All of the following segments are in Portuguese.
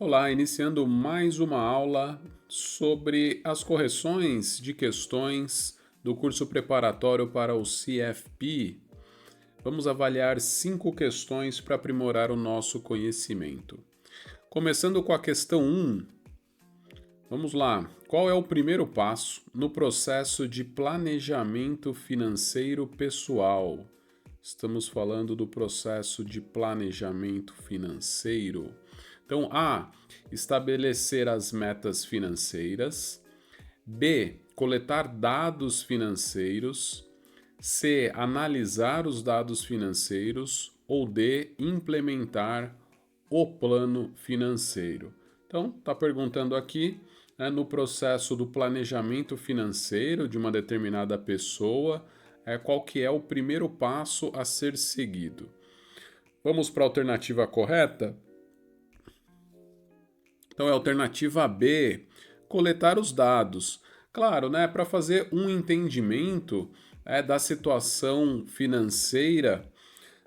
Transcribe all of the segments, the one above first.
Olá, iniciando mais uma aula sobre as correções de questões do curso preparatório para o CFP. Vamos avaliar 5 questões para aprimorar o nosso conhecimento. Começando com a questão 1. Vamos lá. Qual é o primeiro passo no processo de planejamento financeiro pessoal? Estamos falando do processo de planejamento financeiro. Então, A. Estabelecer as metas financeiras. B. Coletar dados financeiros. C. Analisar os dados financeiros. Ou D. Implementar o plano financeiro. Então, está perguntando aqui, no processo do planejamento financeiro de uma determinada pessoa, qual que é o primeiro passo a ser seguido. Vamos para a alternativa correta? Então é a alternativa B, coletar os dados. Claro, para fazer um entendimento da situação financeira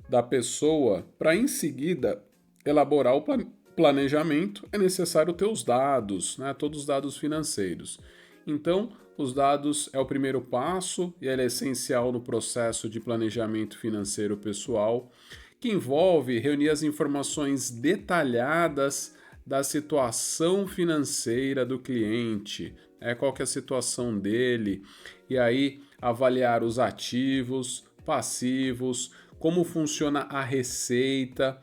da pessoa, para em seguida elaborar o planejamento, é necessário ter os dados, todos os dados financeiros. Então, os dados é o primeiro passo e ele é essencial no processo de planejamento financeiro pessoal, que envolve reunir as informações detalhadas da situação financeira do cliente, qual que é a situação dele, e aí avaliar os ativos, passivos, como funciona a receita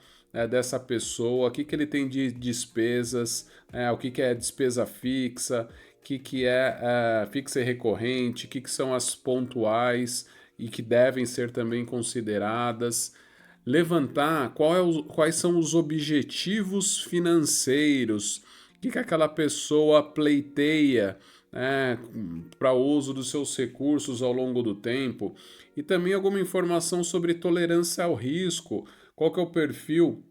dessa pessoa, o que ele tem de despesas, o que é despesa fixa, o que é fixa e recorrente, o que são as pontuais e que devem ser também consideradas. Levantar quais são os objetivos financeiros, o que aquela pessoa pleiteia para o uso dos seus recursos ao longo do tempo, e também alguma informação sobre tolerância ao risco, qual que é o perfil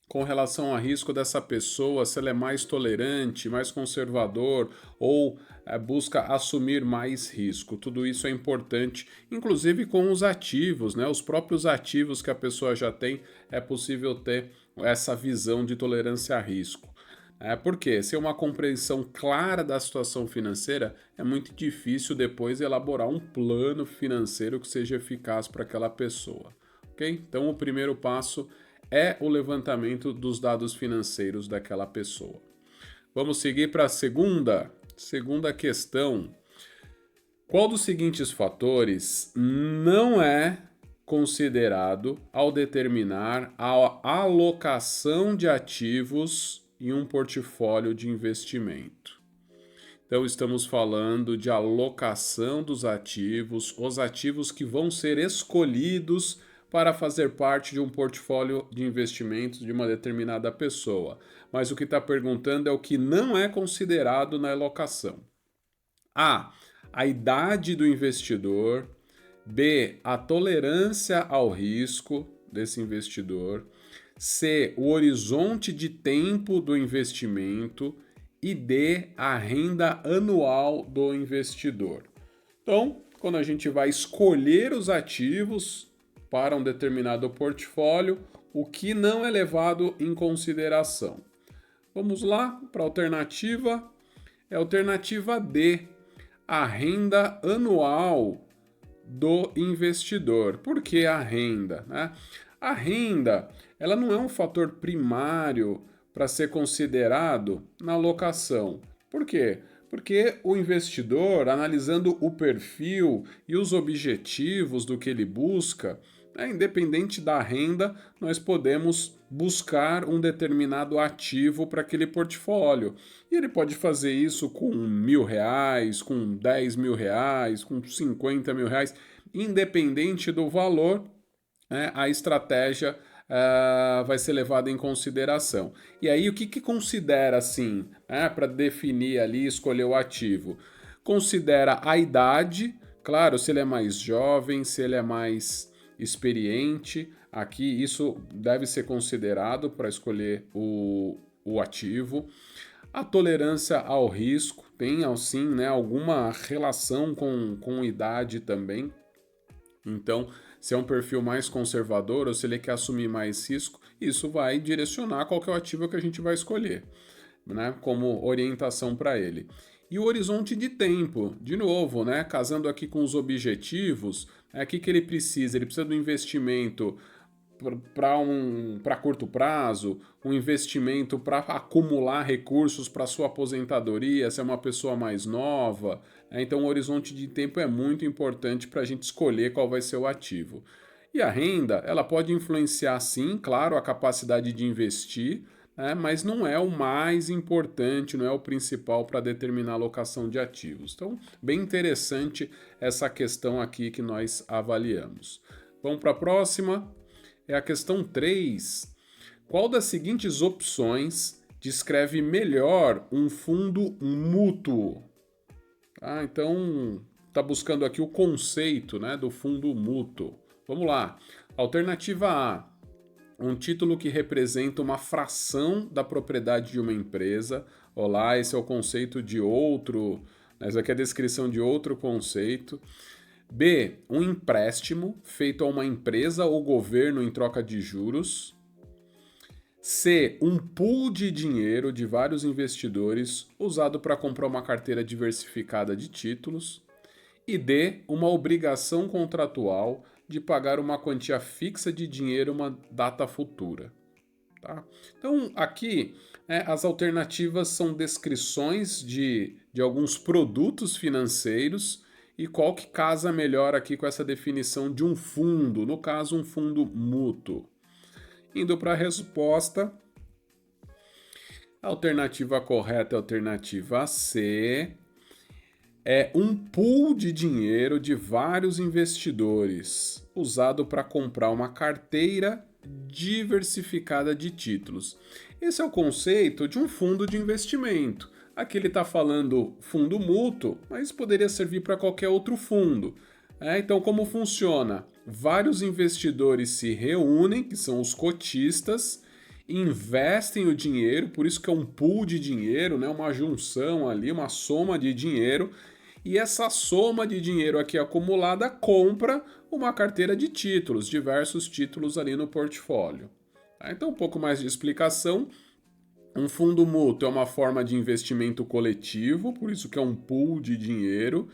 com relação a risco dessa pessoa, se ela é mais tolerante, mais conservador ou busca assumir mais risco. Tudo isso é importante, inclusive com os ativos, os próprios ativos que a pessoa já tem, é possível ter essa visão de tolerância a risco. Porque se é uma compreensão clara da situação financeira, é muito difícil depois elaborar um plano financeiro que seja eficaz para aquela pessoa. Ok? Então o primeiro passo é o levantamento dos dados financeiros daquela pessoa. Vamos seguir para a segunda questão. Qual dos seguintes fatores não é considerado ao determinar a alocação de ativos em um portfólio de investimento? Então, estamos falando de alocação dos ativos, os ativos que vão ser escolhidos para fazer parte de um portfólio de investimentos de uma determinada pessoa. Mas o que está perguntando é o que não é considerado na alocação. A idade do investidor. B, a tolerância ao risco desse investidor. C, o horizonte de tempo do investimento. E D, a renda anual do investidor. Então, quando a gente vai escolher os ativos para um determinado portfólio, o que não é levado em consideração. Vamos lá para a alternativa. É a alternativa D, a renda anual do investidor. Por que a renda? A renda, ela não é um fator primário para ser considerado na alocação. Por quê? Porque o investidor, analisando o perfil e os objetivos do que ele busca, independente da renda, nós podemos buscar um determinado ativo para aquele portfólio. E ele pode fazer isso com R$ 1.000, com R$ 10.000, com R$ 50.000, independente do valor, a estratégia vai ser levada em consideração. E aí, o que considera assim, para definir ali, escolher o ativo? Considera a idade, claro, se ele é mais jovem, se ele é mais experiente, aqui isso deve ser considerado para escolher o ativo. A tolerância ao risco tem, assim, alguma relação com idade também. Então, se é um perfil mais conservador ou se ele quer assumir mais risco, isso vai direcionar qual que é o ativo que a gente vai escolher, né, como orientação para ele. E o horizonte de tempo, de novo, né, casando aqui com os objetivos, o que ele precisa? Ele precisa do investimento para curto prazo, um investimento para acumular recursos para sua aposentadoria, se é uma pessoa mais nova. Então, o horizonte de tempo é muito importante para a gente escolher qual vai ser o ativo. E a renda, ela pode influenciar, sim, claro, a capacidade de investir, né, mas não é o mais importante, não é o principal para determinar a alocação de ativos. Então, bem interessante essa questão aqui que nós avaliamos. Vamos para a próxima. É a questão 3. Qual das seguintes opções descreve melhor um fundo mútuo? Então, está buscando aqui o conceito, né, do fundo mútuo. Vamos lá. Alternativa A. Um título que representa uma fração da propriedade de uma empresa. Olá, esse é o conceito de outro. Essa aqui é a descrição de outro conceito. B. Um empréstimo feito a uma empresa ou governo em troca de juros. C. Um pool de dinheiro de vários investidores usado para comprar uma carteira diversificada de títulos. E D. Uma obrigação contratual de pagar uma quantia fixa de dinheiro em uma data futura. Tá? Então, aqui, as alternativas são descrições de alguns produtos financeiros e qual que casa melhor aqui com essa definição de um fundo, no caso, um fundo mútuo. Indo para a resposta, a alternativa correta é a alternativa C. É um pool de dinheiro de vários investidores, usado para comprar uma carteira diversificada de títulos. Esse é o conceito de um fundo de investimento. Aqui ele está falando fundo mútuo, mas poderia servir para qualquer outro fundo. Então, como funciona? Vários investidores se reúnem, que são os cotistas, investem o dinheiro, por isso que é um pool de dinheiro, né? Uma junção ali, uma soma de dinheiro, e essa soma de dinheiro aqui acumulada compra uma carteira de títulos, diversos títulos ali no portfólio. Então, um pouco mais de explicação. Um fundo mútuo é uma forma de investimento coletivo, por isso que é um pool de dinheiro,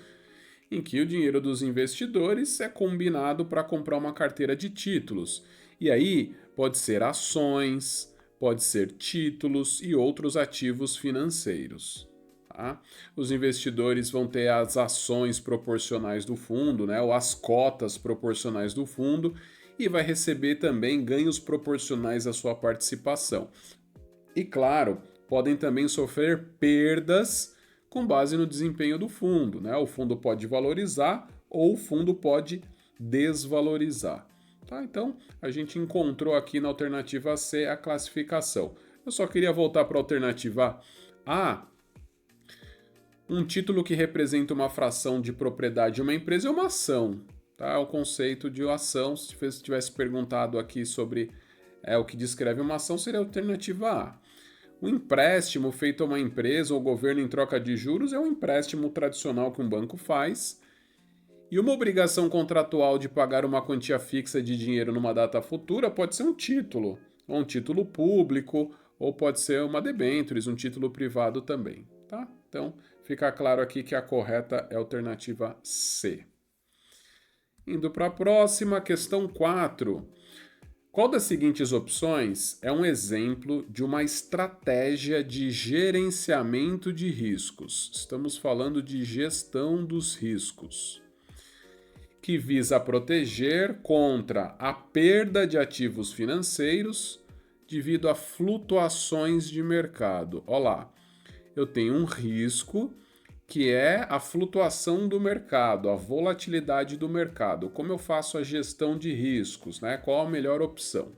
em que o dinheiro dos investidores é combinado para comprar uma carteira de títulos. E aí pode ser ações, pode ser títulos e outros ativos financeiros. Tá? Os investidores vão ter as ações proporcionais do fundo, né, ou as cotas proporcionais do fundo, e vai receber também ganhos proporcionais à sua participação. E claro, podem também sofrer perdas com base no desempenho do fundo, né? O fundo pode valorizar ou o fundo pode desvalorizar. Tá? Então, a gente encontrou aqui na alternativa C a classificação. Eu só queria voltar para a alternativa A. Um título que representa uma fração de propriedade de uma empresa é uma ação. Tá? O conceito de ação, se tivesse perguntado aqui sobre o que descreve uma ação, seria a alternativa A. O empréstimo feito a uma empresa ou governo em troca de juros é um empréstimo tradicional que um banco faz. E uma obrigação contratual de pagar uma quantia fixa de dinheiro numa data futura pode ser um título, ou um título público, ou pode ser uma debêntures, um título privado também. Tá? Então, fica claro aqui que a correta é a alternativa C. Indo para a próxima, questão 4. Qual das seguintes opções é um exemplo de uma estratégia de gerenciamento de riscos? Estamos falando de gestão dos riscos, que visa proteger contra a perda de ativos financeiros devido a flutuações de mercado. Olha lá, eu tenho um risco que é a flutuação do mercado, a volatilidade do mercado. Como eu faço a gestão de riscos, né? Qual a melhor opção?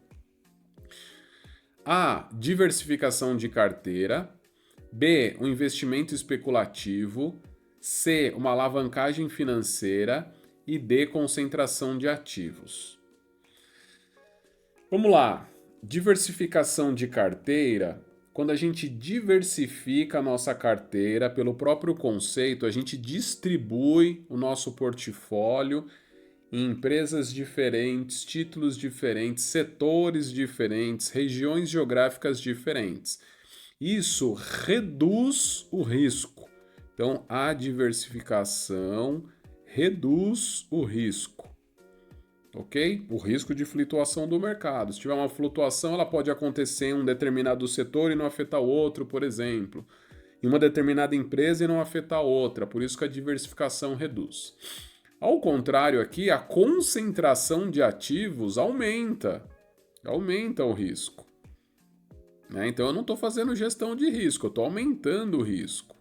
A. Diversificação de carteira. B. Um investimento especulativo. C. Uma alavancagem financeira. E D. Concentração de ativos. Vamos lá. Diversificação de carteira. Quando a gente diversifica a nossa carteira, pelo próprio conceito, a gente distribui o nosso portfólio em empresas diferentes, títulos diferentes, setores diferentes, regiões geográficas diferentes. Isso reduz o risco. Então, a diversificação reduz o risco. Ok? O risco de flutuação do mercado. Se tiver uma flutuação, ela pode acontecer em um determinado setor e não afetar o outro, por exemplo. Em uma determinada empresa e não afetar a outra. Por isso que a diversificação reduz. Ao contrário aqui, a concentração de ativos aumenta. Aumenta o risco. Então eu não estou fazendo gestão de risco, eu estou aumentando o risco.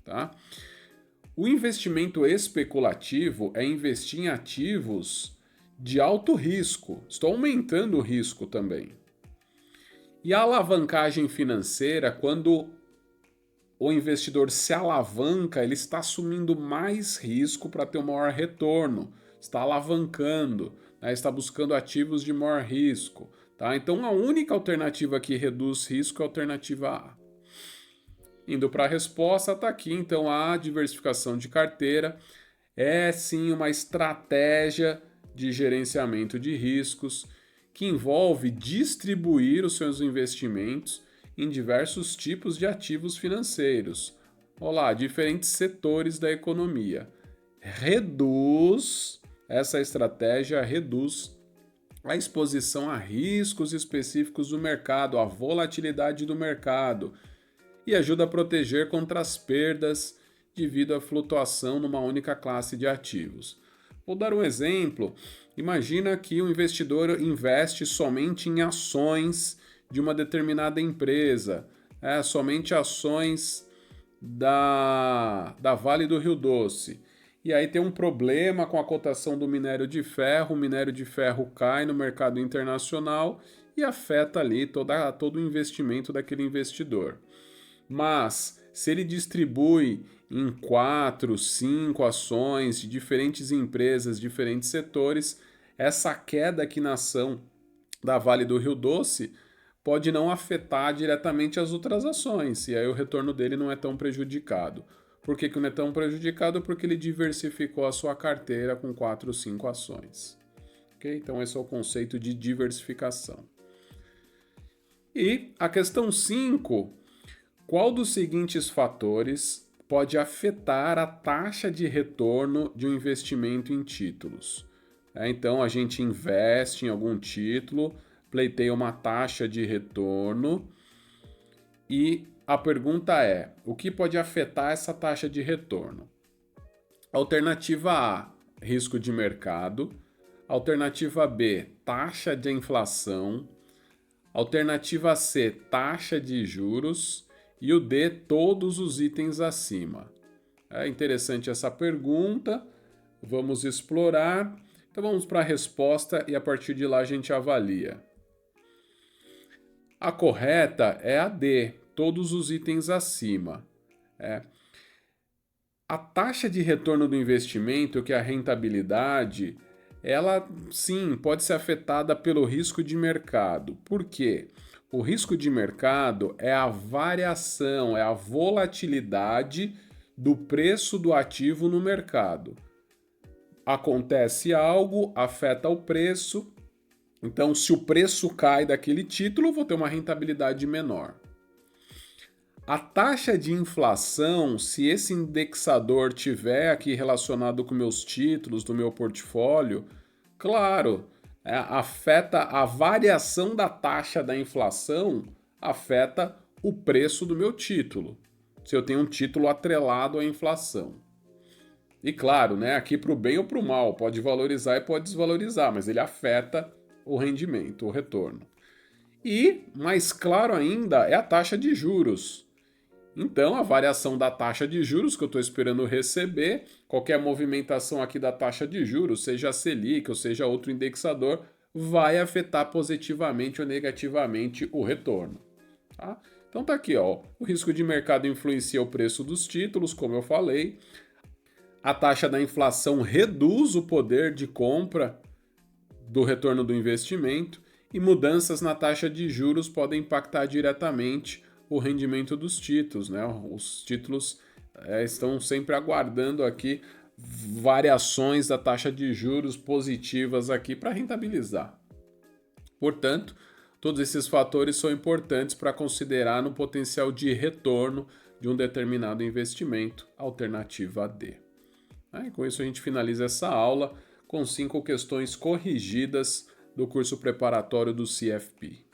Tá? O investimento especulativo é investir em ativos de alto risco. Estou aumentando o risco também. E a alavancagem financeira, quando o investidor se alavanca, ele está assumindo mais risco para ter um maior retorno. Está alavancando, né? Está buscando ativos de maior risco. Tá? Então a única alternativa que reduz risco é a alternativa A. Indo para a resposta, está aqui. Então a diversificação de carteira é sim uma estratégia de gerenciamento de riscos que envolve distribuir os seus investimentos em diversos tipos de ativos financeiros. Olá, diferentes setores da economia. Essa estratégia reduz a exposição a riscos específicos do mercado, a volatilidade do mercado, e ajuda a proteger contra as perdas devido à flutuação numa única classe de ativos. Vou dar um exemplo. Imagina que o investidor investe somente em ações de uma determinada empresa, somente ações da Vale do Rio Doce. E aí tem um problema com a cotação do minério de ferro, o minério de ferro cai no mercado internacional e afeta ali todo o investimento daquele investidor. Mas se ele distribui em 4, 5 ações de diferentes empresas, diferentes setores, essa queda aqui na ação da Vale do Rio Doce pode não afetar diretamente as outras ações, e aí o retorno dele não é tão prejudicado. Por que não é tão prejudicado? Porque ele diversificou a sua carteira com 4 ou 5 ações. Okay? Então esse é o conceito de diversificação. E a questão 5, qual dos seguintes fatores pode afetar a taxa de retorno de um investimento em títulos? Então a gente investe em algum título, pleiteia uma taxa de retorno e a pergunta é: o que pode afetar essa taxa de retorno? Alternativa A, risco de mercado. Alternativa B, taxa de inflação. Alternativa C, taxa de juros. E o D, todos os itens acima. É interessante essa pergunta, vamos explorar. Então vamos para a resposta e a partir de lá a gente avalia. A correta é a D, todos os itens acima. A taxa de retorno do investimento, que é a rentabilidade, ela sim pode ser afetada pelo risco de mercado. Por quê? O risco de mercado é a variação, é a volatilidade do preço do ativo no mercado. Acontece algo, afeta o preço. Então, se o preço cai daquele título, eu vou ter uma rentabilidade menor. A taxa de inflação, se esse indexador tiver aqui relacionado com meus títulos do meu portfólio, claro, afeta a variação da taxa da inflação, afeta o preço do meu título, se eu tenho um título atrelado à inflação. E claro, aqui para o bem ou para o mal, pode valorizar e pode desvalorizar, mas ele afeta o rendimento, o retorno. E, mais claro ainda, é a taxa de juros. Então, a variação da taxa de juros que eu estou esperando receber, qualquer movimentação aqui da taxa de juros, seja a Selic ou seja outro indexador, vai afetar positivamente ou negativamente o retorno. Tá? Então tá aqui, ó, o risco de mercado influencia o preço dos títulos, como eu falei. A taxa da inflação reduz o poder de compra do retorno do investimento e mudanças na taxa de juros podem impactar diretamente o rendimento dos títulos, Os títulos estão sempre aguardando aqui variações da taxa de juros positivas aqui para rentabilizar. Portanto, todos esses fatores são importantes para considerar no potencial de retorno de um determinado investimento, alternativa D. E com isso a gente finaliza essa aula com 5 questões corrigidas do curso preparatório do CFP.